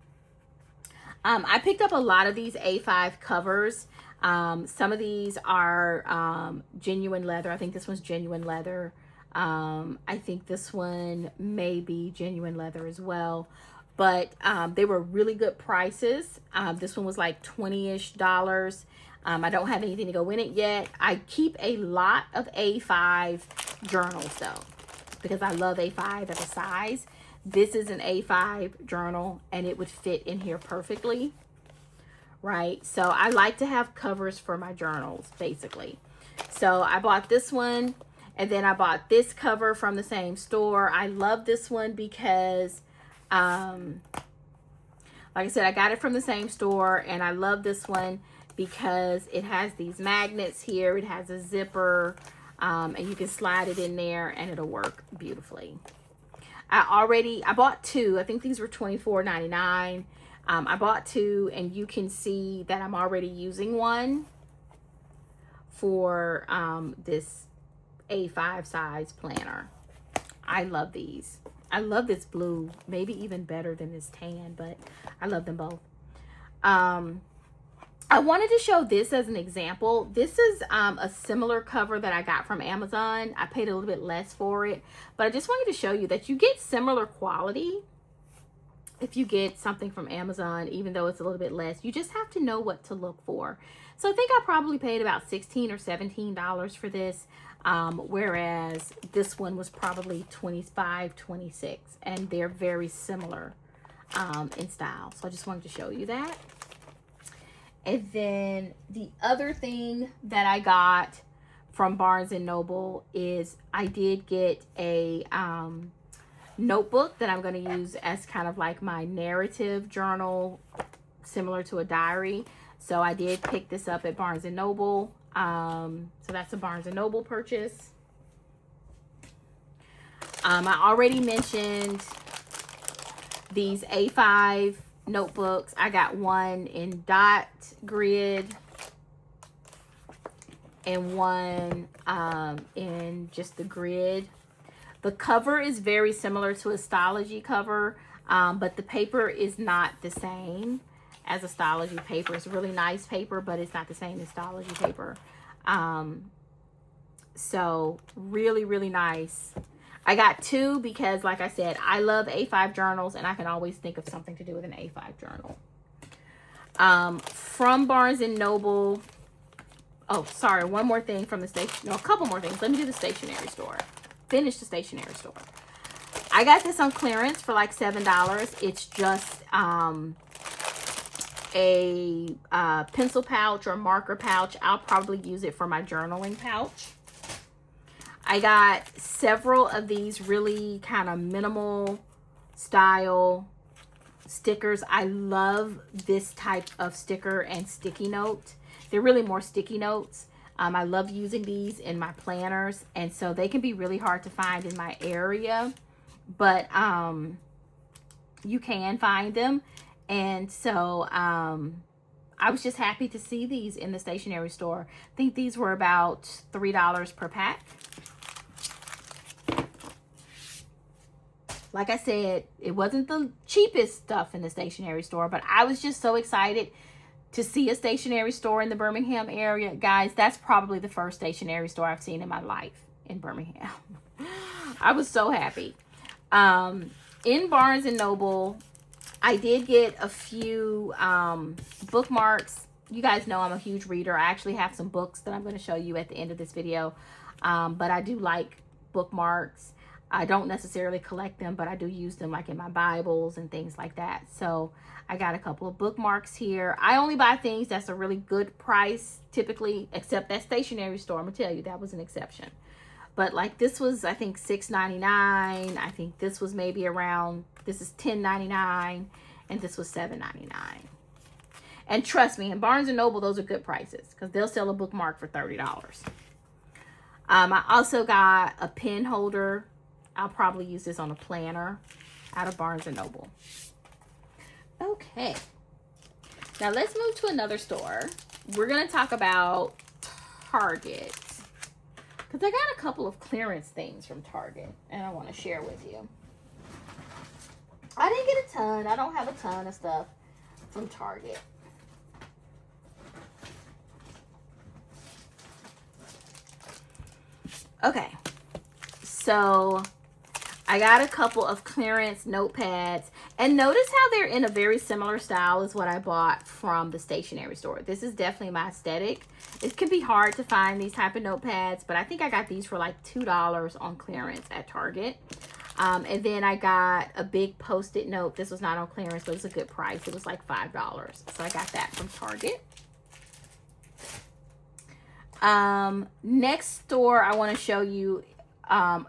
I picked up a lot of these A5 covers. Some of these are genuine leather. I think this one's genuine leather. I think this one may be genuine leather as well. But they were really good prices. This one was like $20-ish. I don't have anything to go in it yet. I keep a lot of A5 journals though, because I love A5 as a size. This is an A5 journal and it would fit in here perfectly, right? So I like to have covers for my journals, basically. So I bought this one, and then I bought this cover from the same store. I love this one because like I said, I got it from the same store, and I love this one because it has these magnets here. It has a zipper. And you can slide it in there and it'll work beautifully. I bought two. I think these were $24.99. I bought two, and you can see that I'm already using one for this A5 size planner. I love these. I love this blue, maybe even better than this tan, but I love them both. I wanted to show this as an example. This is a similar cover that I got from Amazon. I paid a little bit less for it, but I just wanted to show you that you get similar quality if you get something from Amazon, even though it's a little bit less. You just have to know what to look for. So I think I probably paid about $16 or $17 for this, whereas this one was probably $25, $26, and they're very similar in style. So I just wanted to show you that. And then the other thing that I got from Barnes & Noble is I did get a notebook that I'm going to use as kind of like my narrative journal, similar to a diary. So I did pick this up at Barnes & Noble. So that's a Barnes & Noble purchase. I already mentioned these A5 notebooks. I got one in dot grid and one in just the grid. The cover is very similar to a Stalogy cover, but the paper is not the same as a Stalogy paper. It's really nice paper, but it's not the same as Stalogy paper. So really, really nice. I got two because, like I said, I love A5 journals, and I can always think of something to do with an A5 journal. From Barnes & Noble, oh, sorry, one more thing from the station, no, a couple more things. Let me do the stationery store. Finish the stationery store. I got this on clearance for like $7. It's just a pencil pouch or marker pouch. I'll probably use it for my journaling pouch. I got several of these really kind of minimal style stickers. I love this type of sticker and sticky note. They're really more sticky notes. I love using these in my planners, and so they can be really hard to find in my area, but you can find them. And so I was just happy to see these in the stationery store. I think these were about $3 per pack. Like I said, it wasn't the cheapest stuff in the stationery store, but I was just so excited to see a stationery store in the Birmingham area. Guys, that's probably the first stationery store I've seen in my life in Birmingham. I was so happy. In Barnes & Noble, I did get a few bookmarks. You guys know I'm a huge reader. I actually have some books that I'm going to show you at the end of this video. But I do like bookmarks. I don't necessarily collect them, but I do use them like in my Bibles and things like that. So I got a couple of bookmarks here. I only buy things that's a really good price typically, except that stationery store. I'm gonna tell you, that was an exception. But like this was, I think, $6.99. I think this was maybe around, this is $10.99, and this was $7.99. And trust me, in Barnes & Noble, those are good prices because they'll sell a bookmark for $30. I also got a pen holder. I'll probably use this on a planner out of Barnes & Noble. Okay. Now let's move to another store. We're going to talk about Target. Because I got a couple of clearance things from Target, and I want to share with you. I didn't get a ton. I don't have a ton of stuff from Target. Okay. So I got a couple of clearance notepads, and notice how they're in a very similar style as what I bought from the stationery store. This is definitely my aesthetic. It can be hard to find these type of notepads, but I think I got these for like $2 on clearance at Target. And then I got a big Post-it note. This was not on clearance, but it was a good price. It was like $5. So I got that from Target. Next store I want to show you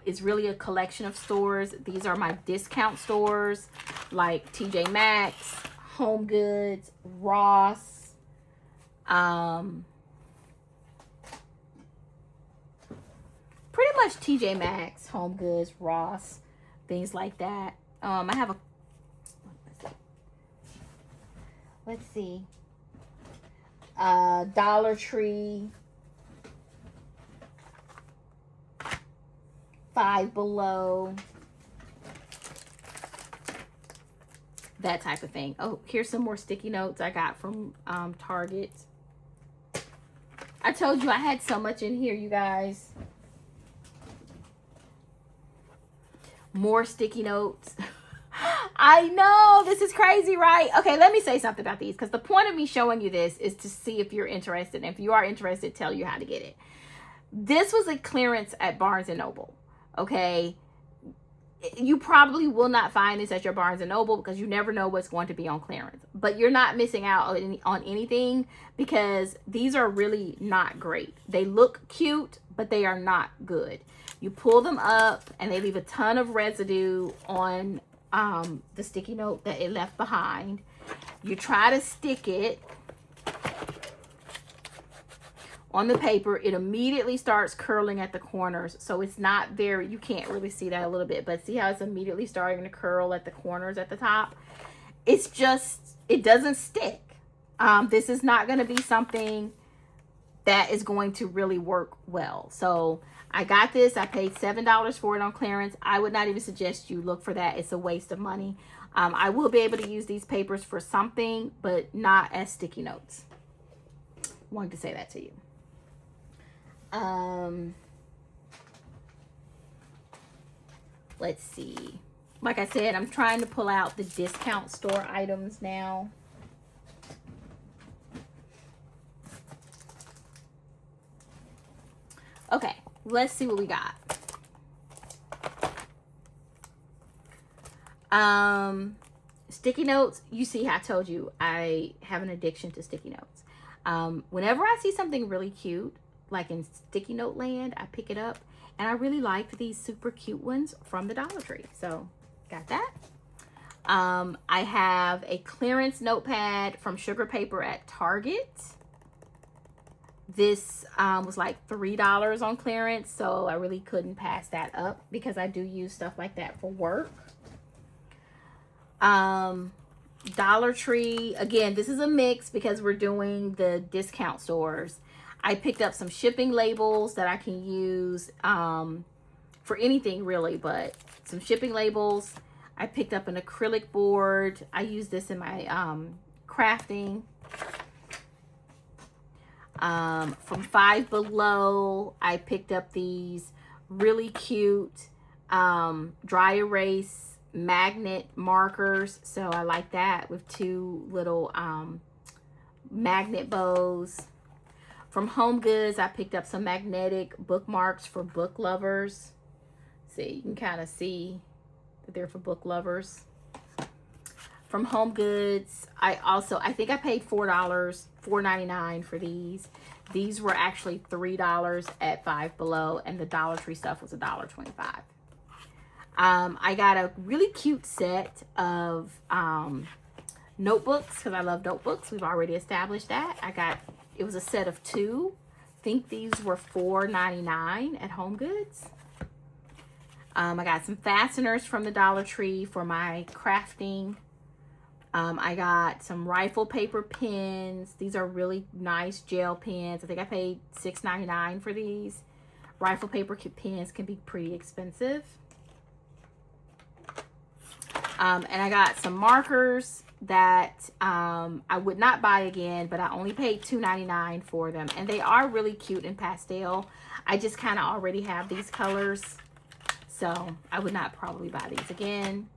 is really a collection of stores. These are my discount stores like TJ Maxx, Home Goods, Ross, much TJ Maxx, Home Goods, Ross, things like that. I have a, let's see, Dollar Tree, Five Below, that type of thing. Oh, here's some more sticky notes I got from Target. I told you I had so much in here, you guys. More sticky notes. I know, this is crazy, right? Okay, let me say something about these, because the point of me showing you this is to see if you're interested. And if you are interested, tell you how to get it. This was a clearance at Barnes & Noble, okay? You probably will not find this at your Barnes & Noble because you never know what's going to be on clearance. But you're not missing out on anything, because these are really not great. They look cute, but they are not good. You pull them up and they leave a ton of residue on the sticky note that it left behind. You try to stick it on the paper, it immediately starts curling at the corners. So it's not very, you can't really see that a little bit, but see how it's immediately starting to curl at the corners at the top? It's just, it doesn't stick. This is not going to be something that is going to really work well. So I got this. I paid $7 for it on clearance. I would not even suggest you look for that. It's a waste of money. I will be able to use these papers for something, but not as sticky notes. Wanted to say that to you. Let's see. Like I said, I'm trying to pull out the discount store items now. Okay, let's see what we got. Sticky notes. You see how I told you I have an addiction to sticky notes. Whenever I see something really cute, like in sticky note land, I pick it up, and I really like these super cute ones from the Dollar Tree. So got that. I have a clearance notepad from Sugar Paper at Target. This was like $3 on clearance, so I really couldn't pass that up because I do use stuff like that for work. Dollar Tree, again, this is a mix because we're doing the discount stores. I picked up some shipping labels that I can use for anything really, but some shipping labels. I picked up an acrylic board. I use this in my crafting. From Five Below, I picked up these really cute dry erase magnet markers. So I like that, with two little magnet bows. From Home Goods, I picked up some magnetic bookmarks for book lovers. See, you can kind of see that they're for book lovers. From Home Goods, I think I paid $4.99 for these. These were actually $3 at Five Below, and the Dollar Tree stuff was $1.25. I got a really cute set of notebooks because I love notebooks. We've already established that. It was a set of 2. I think these were $4.99 at Home Goods. I got some fasteners from the Dollar Tree for my crafting. I got some rifle paper pens. These are really nice gel pens. I think I paid $6.99 for these. Rifle paper pens can be pretty expensive. And I got some markers that I would not buy again, but I only paid $2.99 for them. And they are really cute in pastel. I just kind of already have these colors, so I would not probably buy these again.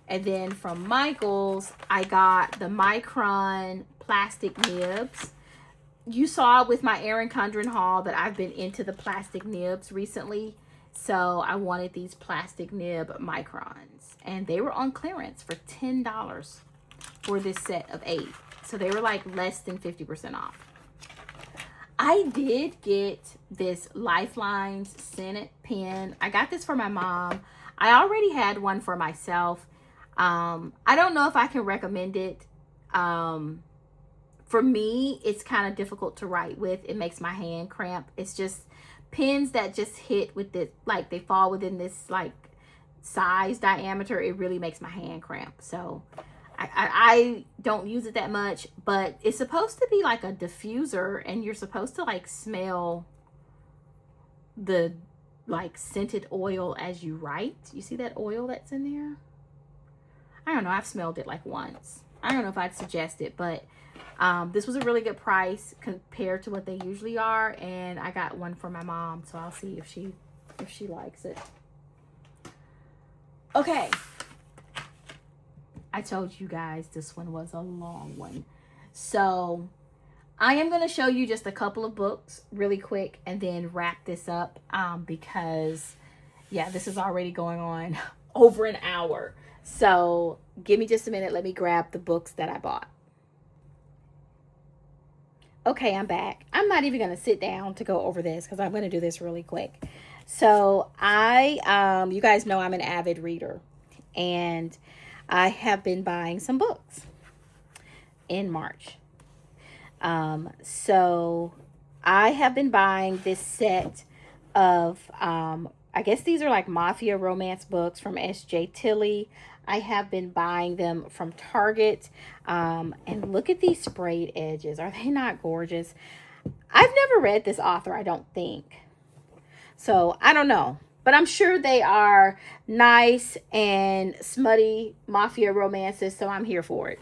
And then from Michael's, I got the Micron plastic nibs. You saw with my Erin Condren haul that I've been into the plastic nibs recently. So I wanted these plastic nib Microns. And they were on clearance for $10 for this set of 8. So they were like less than 50% off. I did get this Lifelines Senate pen. I got this for my mom. I already had one for myself. I don't know if I can recommend it. For me, it's kind of difficult to write with. It makes my hand cramp. It's just pens that just hit with this, like they fall within this like size diameter, it really makes my hand cramp. So I don't use it that much, but it's supposed to be like a diffuser, and you're supposed to like smell the like scented oil as you write. You see that oil that's in there? I don't know, I've smelled it like once. I don't know if I'd suggest it, but this was a really good price compared to what they usually are, and I got one for my mom, so I'll see if she likes it. Okay, I told you guys this one was a long one, so I am going to show you just a couple of books really quick and then wrap this up, because yeah, this is already going on over an hour. So give me just a minute. Let me grab the books that I bought. Okay, I'm back. I'm not even going to sit down to go over this because I'm going to do this really quick. So you guys know I'm an avid reader, and I have been buying some books in March. So I have been buying this set of, I guess these are like mafia romance books from S.J. Tilley. I have been buying them from Target. And look at these sprayed edges. Are they not gorgeous? I've never read this author, I don't think. So I don't know, but I'm sure they are nice and smutty mafia romances. So I'm here for it.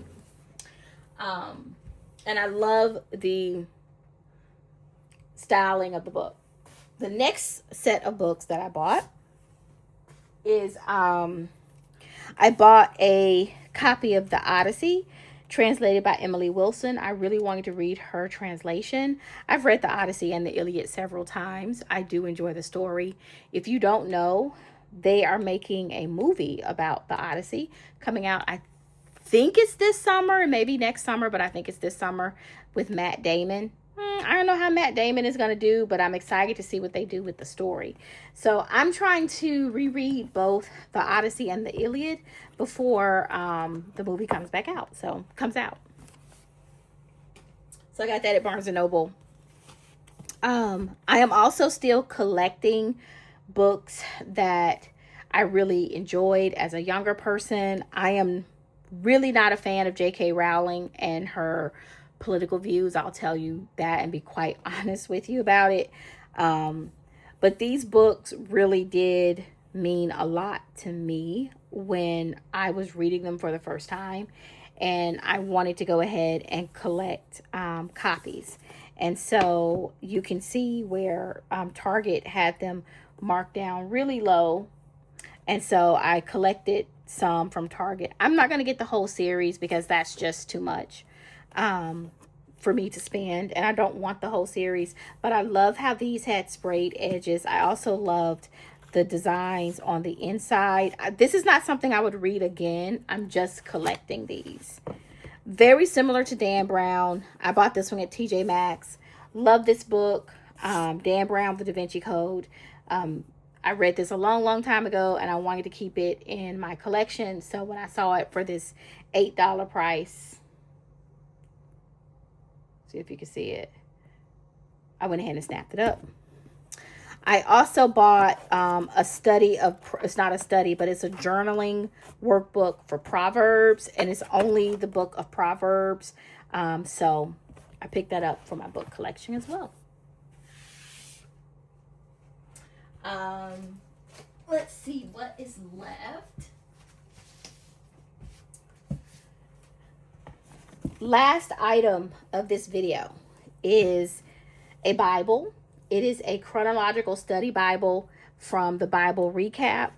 And I love the styling of the book. The next set of books that I bought is, I bought a copy of The Odyssey, translated by Emily Wilson. I really wanted to read her translation. I've read The Odyssey and the Iliad several times. I do enjoy the story. If you don't know, they are making a movie about The Odyssey coming out, I think it's this summer, maybe next summer, but I think it's this summer, with Matt Damon. I don't know how Matt Damon is going to do, but I'm excited to see what they do with the story. So I'm trying to reread both The Odyssey and the Iliad before the movie comes out. So I got that at Barnes & Noble. I am also still collecting books that I really enjoyed as a younger person. I am really not a fan of J.K. Rowling and her political views. I'll tell you that and be quite honest with you about it. But these books really did mean a lot to me when I was reading them for the first time, and I wanted to go ahead and collect copies. And so you can see where Target had them marked down really low, and so I collected some from Target. I'm not going to get the whole series because that's just too much for me to spend, and I don't want the whole series, but I love how these had sprayed edges. I also loved the designs on the inside. This is not something I would read again. I'm just collecting these. Very similar to Dan Brown. I bought this one at TJ Maxx. Love this book. Dan Brown, The Da Vinci Code. I read this a long time ago, and I wanted to keep it in my collection. So when I saw it for this $8 price, see if you can see it, I went ahead and snapped it up. I also bought a study of, it's not a study, but it's a journaling workbook for Proverbs, and it's only the book of Proverbs. So I picked that up for my book collection as well. Let's see what is left. Last item of this video is a Bible. It is a chronological study Bible from the Bible Recap.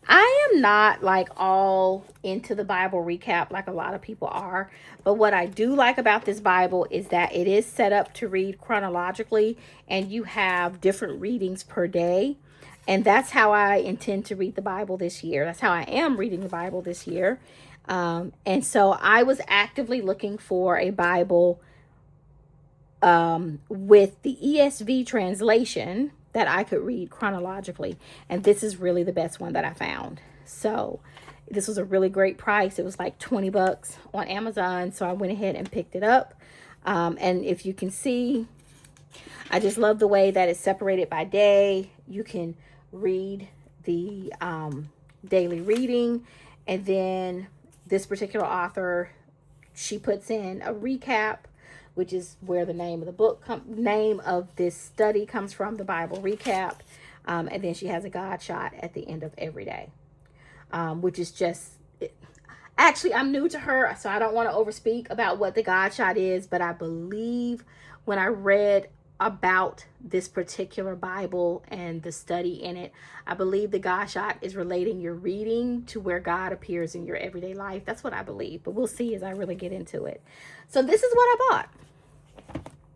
I am not like all into the Bible Recap like a lot of people are, but what I do like about this Bible is that it is set up to read chronologically, and you have different readings per day. And that's how I intend to read the Bible this year. That's how I am reading the Bible this year. And so I was actively looking for a Bible with the ESV translation that I could read chronologically. And this is really the best one that I found. So this was a really great price. It was like $20 on Amazon. So I went ahead and picked it up. And if you can see, I just love the way that it's separated by day. You can read the daily reading, and then this particular author, she puts in a recap, which is where the name of the book, name of this study comes from, the Bible recap. And then she has a God shot at the end of every day, which is just, actually, I'm new to her, so I don't want to overspeak about what the God shot is, but I believe when I read about this particular Bible and the study in it, I believe the God shot is relating your reading to where God appears in your everyday life. That's what I believe, but we'll see as I really get into it. So this is what I bought.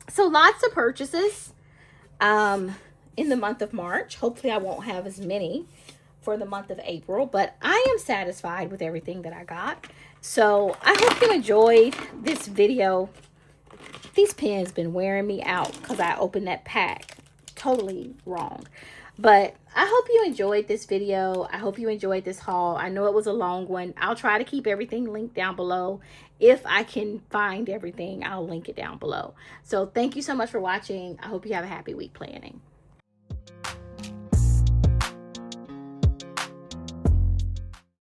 So lots of purchases in the month of March. Hopefully I won't have as many for the month of April, but I am satisfied with everything that I got. So I hope you enjoyed this video. These pens been wearing me out because I opened that pack totally wrong. But I hope you enjoyed this video. I hope you enjoyed this haul. I know it was a long one. I'll try to keep everything linked down below. If I can find everything, I'll link it down below. So thank you so much for watching. I hope you have a happy week planning.